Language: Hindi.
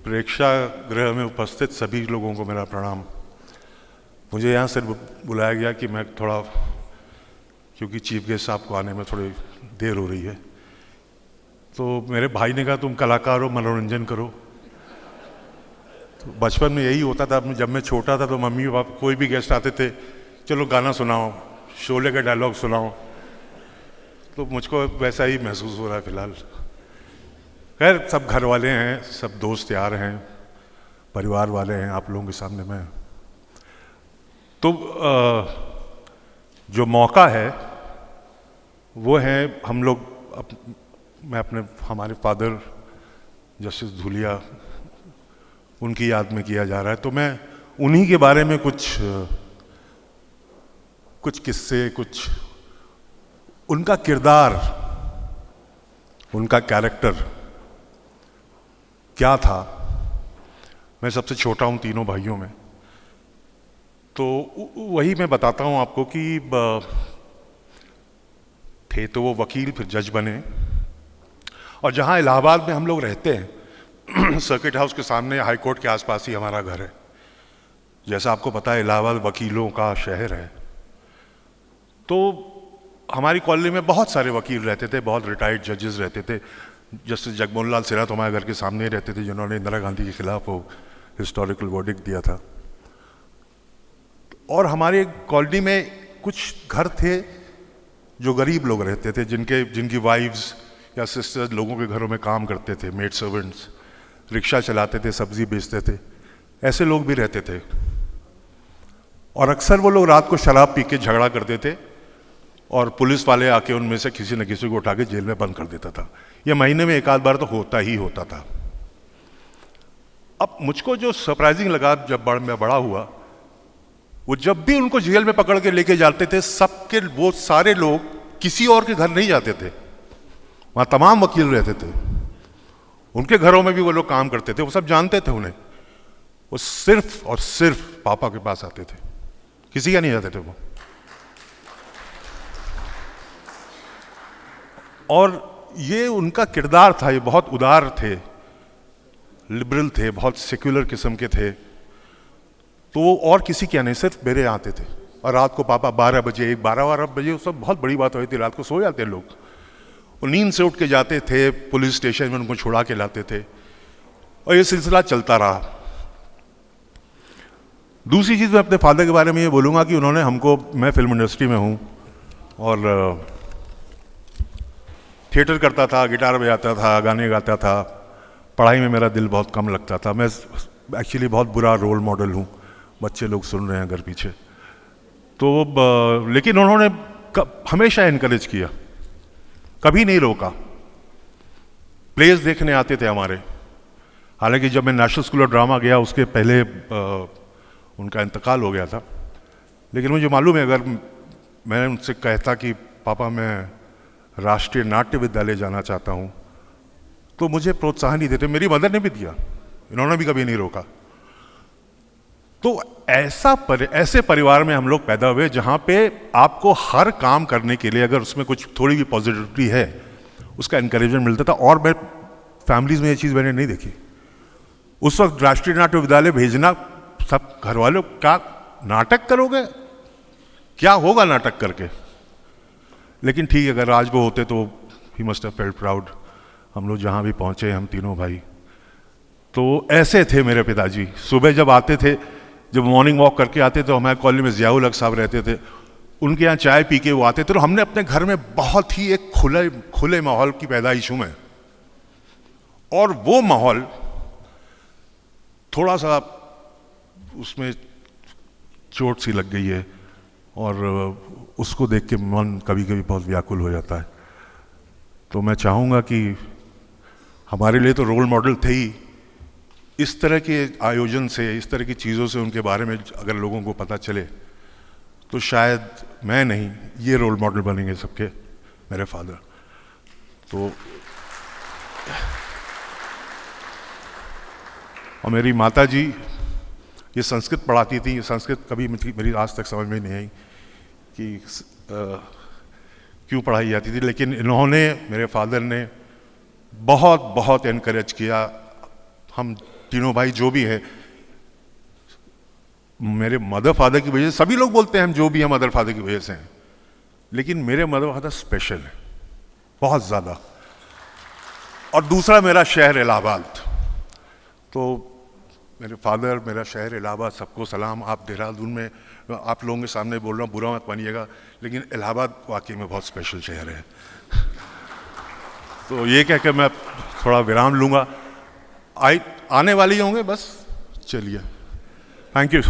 प्रेक्षागृह में उपस्थित सभी लोगों को मेरा प्रणाम। मुझे यहाँ से बुलाया गया कि मैं थोड़ा, क्योंकि चीफ गेस्ट साहब को आने में थोड़ी देर हो रही है, तो मेरे भाई ने कहा तुम कलाकार हो, मनोरंजन करो। तो बचपन में यही होता था। जब मैं छोटा था तो मम्मी पापा कोई भी गेस्ट आते थे, चलो गाना सुनाओ, शोले का डायलॉग सुनाओ, तो मुझको वैसा ही महसूस हो रहा है फिलहाल। खैर, सब घर वाले हैं, सब दोस्त यार हैं, परिवार वाले हैं आप लोगों के सामने में। तो जो मौका है वो है हम लोग हमारे फादर जस्टिस धूलिया, उनकी याद में किया जा रहा है। तो मैं उन्हीं के बारे में कुछ किस्से, कुछ उनका किरदार, उनका कैरेक्टर क्या था। मैं सबसे छोटा हूँ तीनों भाइयों में, तो वही मैं बताता हूँ आपको कि थे तो वो वकील, फिर जज बने। और जहाँ इलाहाबाद में हम लोग रहते हैं सर्किट हाउस के सामने, हाई कोर्ट के आसपास ही हमारा घर है। जैसा आपको पता है इलाहाबाद वकीलों का शहर है, तो हमारी कॉलोनी में बहुत सारे वकील रहते थे, बहुत रिटायर्ड जजेस रहते थे। जस्टिस जगमोहन लाल सिरा तो हमारे घर के सामने ही रहते थे, जिन्होंने इंदिरा गांधी के खिलाफ वो हिस्टोरिकल वर्डिक्ट दिया था। और हमारे कॉलोनी में कुछ घर थे जो गरीब लोग रहते थे, जिनकी वाइफ्स या सिस्टर्स लोगों के घरों में काम करते थे, मेड सर्वेंट्स, रिक्शा चलाते थे, सब्जी बेचते थे, ऐसे लोग भी रहते थे। और अक्सर वो लोग रात को शराब पी के झगड़ा करते थे और पुलिस वाले आके उनमें से किसी न किसी को उठा के जेल में बंद कर देता था। ये महीने में एक आध बार तो होता ही होता था। अब मुझको जो सरप्राइजिंग लगा जब मैं बड़ा हुआ, वो जब भी उनको जेल में पकड़ के लेके जाते थे, सबके वो सारे लोग किसी और के घर नहीं जाते थे, वहां तमाम वकील रहते थे, उनके घरों में भी वो लोग काम करते थे, वो सब जानते थे उन्हें। वो सिर्फ और सिर्फ पापा के पास आते थे, किसी का नहीं जाते थे वो। और ये उनका किरदार था, ये बहुत उदार थे, लिबरल थे, बहुत सेक्युलर किस्म के थे। तो वो और किसी के नहीं, सिर्फ मेरे यहाँ आते थे। और रात को पापा 12 बजे, 12 बजे, वो सब बहुत बड़ी बात हुई थी, रात को सो जाते लोग, वो नींद से उठ के जाते थे, पुलिस स्टेशन में उनको छुड़ा के लाते थे, और ये सिलसिला चलता रहा। दूसरी चीज़ मैं अपने फादर के बारे में ये बोलूँगा कि उन्होंने हमको, मैं फिल्म इंडस्ट्री में हूँ और थिएटर करता था, गिटार बजाता था, गाने गाता था, पढ़ाई में मेरा दिल बहुत कम लगता था। मैं एक्चुअली बहुत बुरा रोल मॉडल हूँ, बच्चे लोग सुन रहे हैं अगर पीछे तो। लेकिन उन्होंने हमेशा एनकरेज किया, कभी नहीं रोका। प्लेस देखने आते थे हमारे। हालांकि जब मैं नेशनल स्कूल ऑफ ड्रामा गया उसके पहले उनका इंतकाल हो गया था, लेकिन मुझे मालूम है अगर मैं उनसे कहता कि पापा मैं राष्ट्रीय नाट्य विद्यालय जाना चाहता हूँ, तो मुझे प्रोत्साहन नहीं देते। मेरी मदर ने भी दिया, इन्होंने भी कभी नहीं रोका। तो ऐसे परिवार में हम लोग पैदा हुए जहाँ पे आपको हर काम करने के लिए, अगर उसमें कुछ थोड़ी भी पॉजिटिविटी है, उसका एनकरेजमेंट मिलता था। और मैं फैमिलीज में ये चीज़ मैंने नहीं देखी। उस वक्त राष्ट्रीय नाट्य विद्यालय भेजना, सब घर वालों, क्या नाटक करोगे, क्या होगा नाटक करके। लेकिन ठीक है, अगर आज वो होते तो he must have felt proud. हम लोग जहाँ भी पहुँचे, हम तीनों भाई, तो ऐसे थे मेरे पिताजी। सुबह जब आते थे, जब मॉर्निंग वॉक करके आते तो हमारे कॉलोनी में जियाउल हक साहब रहते थे, उनके यहाँ चाय पी के वो आते थे। तो हमने अपने घर में बहुत ही एक खुले माहौल की पैदाइश हूँ मैं। और वो माहौल थोड़ा सा उसमें चोट सी लग गई है, और उसको देख के मन कभी कभी बहुत व्याकुल हो जाता है। तो मैं चाहूँगा कि हमारे लिए तो रोल मॉडल थे ही, इस तरह के आयोजन से, इस तरह की चीज़ों से उनके बारे में अगर लोगों को पता चले तो शायद मैं नहीं, ये रोल मॉडल बनेंगे सबके, मेरे फादर। तो और मेरी माता जी ये संस्कृत पढ़ाती थी। संस्कृत कभी मेरी आज तक समझ में नहीं आई कि क्यों पढ़ाई जाती थी, लेकिन इन्होंने, मेरे फादर ने बहुत बहुत एनकरेज किया। हम तीनों भाई जो भी है, मेरे मदर फादर की वजह से, सभी लोग बोलते हैं हम जो भी हैं मदर फादर की वजह से हैं, लेकिन मेरे मदर फादर स्पेशल है बहुत ज़्यादा। और दूसरा मेरा शहर इलाहाबाद। तो मेरे फादर, मेरा शहर इलाहाबाद, सबको सलाम। आप देहरादून में आप लोगों के सामने बोल रहा हूँ, बुरा मत मानिएगा, लेकिन इलाहाबाद वाकई में बहुत स्पेशल शहर है। तो ये कह के मैं थोड़ा विराम लूँगा, आने वाली होंगे बस। चलिए, थैंक यू।